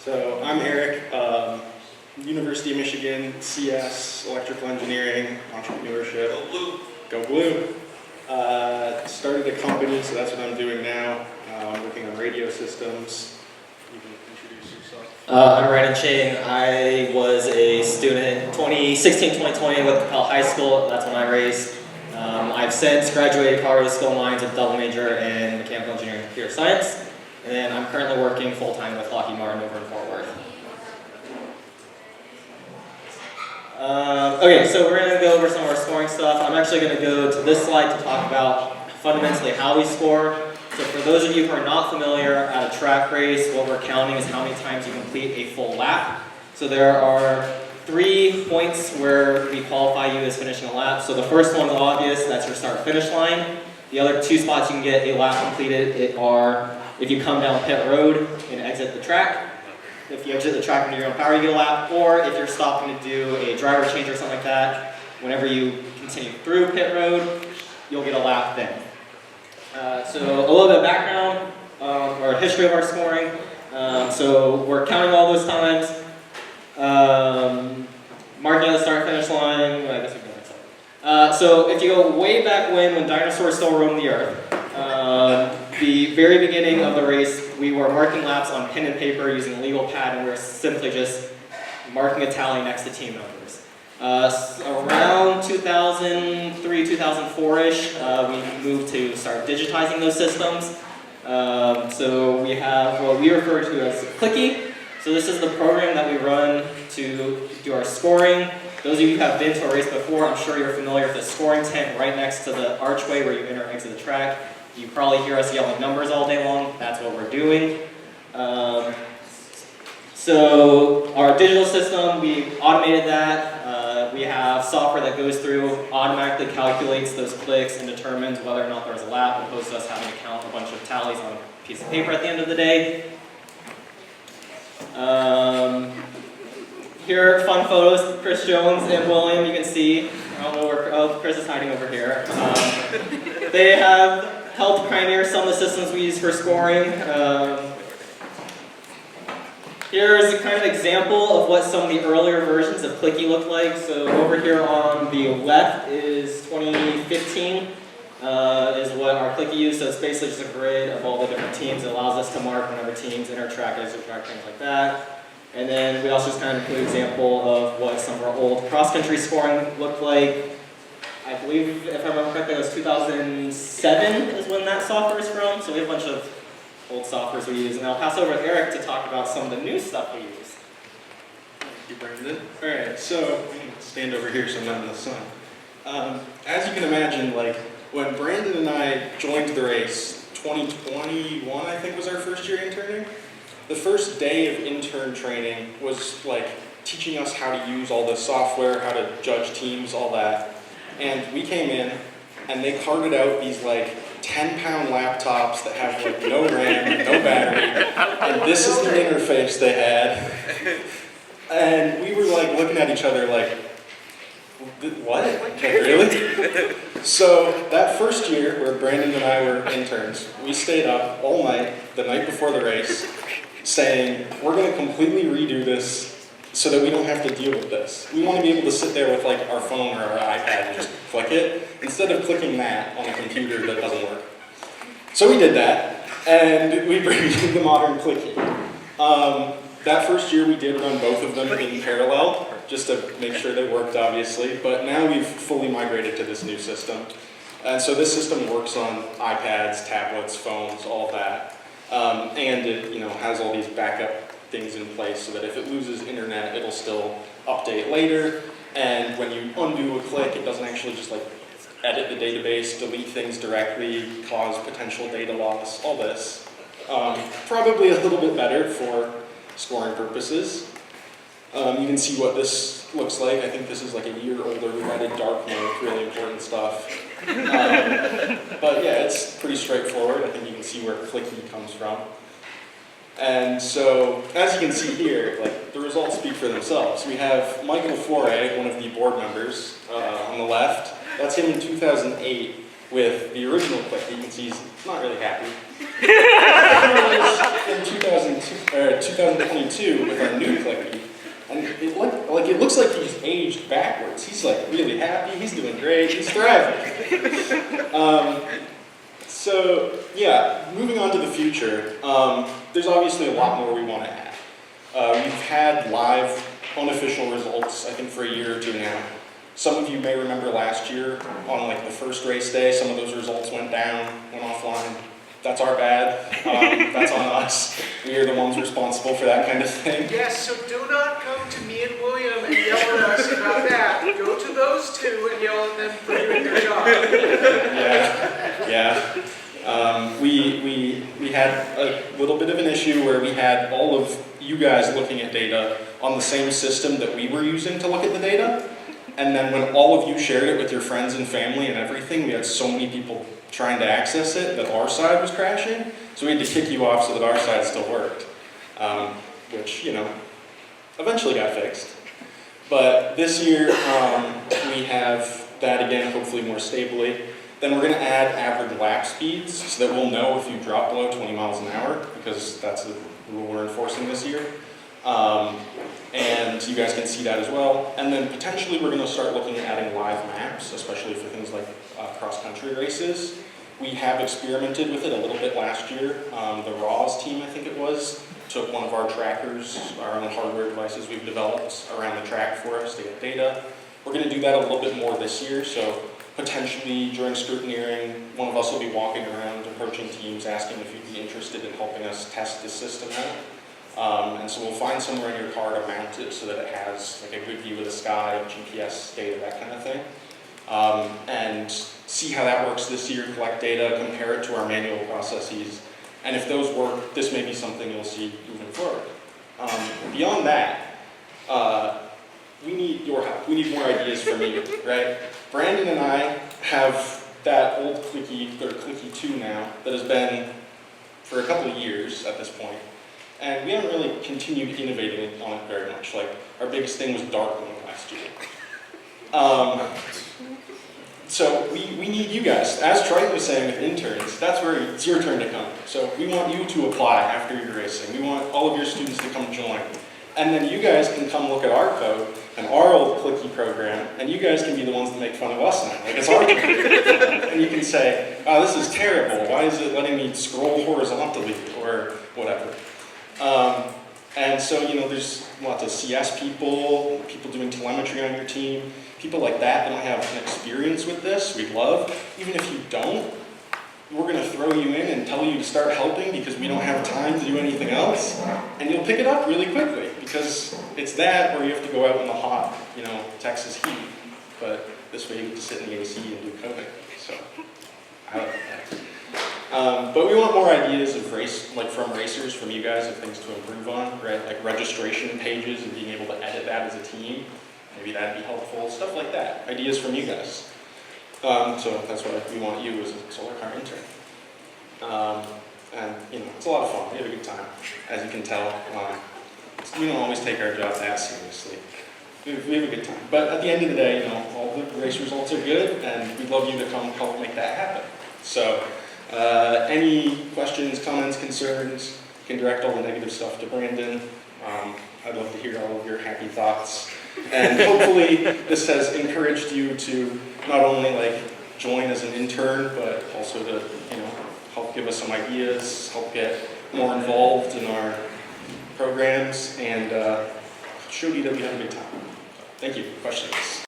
So I'm Eric, University of Michigan, CS, electrical engineering, entrepreneurship. Go blue. Go blue. Started a company, so that's what I'm doing now. I'm working on radio systems. You can introduce yourself. I'm Ching. I was a student 2016-2020 with Capella High School. That's when I raced. I've since graduated Colorado School of Mines with a double major in mechanical engineering and computer science. And then I'm currently working full-time with Lockheed Martin over in Fort Worth. Okay, so we're going to go over some of our scoring stuff. I'm actually going to go to this slide to talk about fundamentally how we score. So for those of you who are not familiar, at a track race, what we're counting is how many times you complete a full lap. So there are 3 points where we qualify you as finishing a lap. So the first one is obvious, that's your start-finish line. The other 2 spots you can get a lap completed are if you come down pit road and exit the track. If you exit the track under your own power, you get a lap. Or if you're stopping to do a driver change or something like that, whenever you continue through pit road, you'll get a lap then. So a little bit of background or history of our scoring. So we're counting all those times, marking out the start-finish line. I guess we can next slide. So if you go way back when dinosaurs still roamed the earth, the very beginning of the race, we were marking laps on pen and paper using a legal pad, and we were simply just marking a tally next to team numbers. Around 2003, 2004-ish, we moved to start digitizing those systems. So we have what we refer to as Clicky. So this is the program that we run to do our scoring. Those of you who have been to a race before, I'm sure you're familiar with the scoring tent right next to the archway where you enter and exit the track. You probably hear us yelling numbers all day long. That's what we're doing. So our digital system, we automated that. We have software that goes through, automatically calculates those clicks and determines whether or not there's a lap, opposed to us having to count a bunch of tallies on a piece of paper at the end of the day. Here are fun photos, Chris Jones and William, you can see. I don't know where, oh, Chris is hiding over here. They have helped pioneer some of the systems we use for scoring. Here's a kind of example of what some of the earlier versions of Clicky looked like. So over here on the left is 2015 is what our Clicky used. So it's basically just a grid of all the different teams. It allows us to mark whenever teams enter track, exit track, things like that. And then we also just kind of include an example of what some of our old cross-country scoring looked like. I believe, if I remember correctly, it was 2007 is when that software is from. So we have a bunch of old softwares we use. And I'll pass over to Eric to talk about some of the new stuff we use. Thank you, Brandon. All right, so I'm going to stand over here so I'm not in the sun. As you can imagine, like when Brandon and I joined the race, 2021 I think was our first year interning. The first day of intern training was like teaching us how to use all the software, how to judge teams, all that. And we came in and they carted out these like 10-pound laptops that have like no RAM, no battery, and this is the interface they had. And we were like looking at each other like, what? Like, really? So that first year where Brandon and I were interns, we stayed up all night, the night before the race, saying, we're going to completely redo this so that we don't have to deal with this. We want to be able to sit there with like our phone or our iPad and just click it, instead of clicking that on a computer that doesn't work. So we did that, and we created the modern Clicky. That first year we did run both of them in parallel, just to make sure they worked, obviously, but now we've fully migrated to this new system. And so this system works on iPads, tablets, phones, all of that. And it has all these backup things in place so that if it loses internet, it'll still update later. And when you undo a click, it doesn't actually just like edit the database, delete things directly, cause potential data loss, all this. Probably a little bit better for scoring purposes. You can see what this looks like. I think this is like a year older. We added dark mode, really important stuff. But yeah, it's pretty straightforward. I think you can see where Clicky comes from. And so, as you can see here, like the results speak for themselves. We have Michael Foray, one of the board members, on the left. That's him in 2008 with the original Clicky. You can see he's not really happy. In 2002, or 2022 with our new clicky. And it looks like he's aged backwards. He's like really happy, he's doing great, he's thriving. So yeah, moving on to the future, there's obviously a lot more we want to add. We've had live unofficial results, I think, for a year or two now. Some of you may remember last year on like the first race day, some of those results went down, went offline. That's our bad. That's on us. We are the ones responsible for that kind of thing. Yes, so do not come to me and William and yell at us about that. Go to those two and yell at them for doing their job. Yeah. We had a little bit of an issue where we had all of you guys looking at data on the same system that we were using to look at the data. And then when all of you shared it with your friends and family and everything, we had so many people trying to access it that our side was crashing. So we had to kick you off so that our side still worked, which, you know, eventually got fixed. But this year, we have that again, hopefully more stably. Then we're going to add average lap speeds so that we'll know if you drop below 20 miles an hour, because that's a rule we're enforcing this year. And you guys can see that as well. And then potentially we're going to start looking at adding live maps, especially for things like cross-country races. We have experimented with it a little bit last year. The RAWS team, I think it was, took one of our trackers, our own hardware devices we've developed around the track for us to get data. We're going to do that a little bit more this year, so potentially during scrutineering, one of us will be walking around, approaching teams, asking if you'd be interested in helping us test this system out. And so we'll find somewhere in your car to mount it so that it has like a good view of the sky, GPS data, that kind of thing. And see how that works this year, collect data, compare it to our manual processes. And if those work, this may be something you'll see moving forward. Beyond that, we need your help. We need more ideas from you, right? Brandon and I have that old clicky, or clicky 2 now, that has been for a couple of years at this point. And we haven't really continued innovating on it very much. Like, our biggest thing was dark mode last year. So we need you guys. As Triton was saying with interns, that's where it's your turn to come. So we want you to apply after you're racing. We want all of your students to come join. And then you guys can come look at our code and our old clicky program, and you guys can be the ones that make fun of us now. Like, it's our turn. And you can say, oh, this is terrible. Why is it letting me scroll horizontally, or whatever. And so, you know, there's lots of CS people doing telemetry on your team, people like that might have an experience with this, we'd love. Even if you don't, we're going to throw you in and tell you to start helping because we don't have time to do anything else. And you'll pick it up really quickly because it's that, or you have to go out in the hot, you know, Texas heat. But this way you get to sit in the AC and do coding. So I like that. But we want more ideas of from racers, from you guys, of things to improve on, right? Like registration pages and being able to edit that as a team. Maybe that'd be helpful. Stuff like that. Ideas from you guys. So that's why we want you as a solar car intern. And you know, it's a lot of fun. We have a good time, as you can tell. We don't always take our job that seriously. We have a good time. But at the end of the day, you know, all the race results are good, and we'd love you to come help make that happen. So. Any questions, comments, concerns, you can direct all the negative stuff to Brandon. I'd love to hear all of your happy thoughts. And hopefully this has encouraged you to not only like join as an intern, but also to, you know, help give us some ideas, help get more involved in our programs, and show you that we have a good time. Thank you. Questions?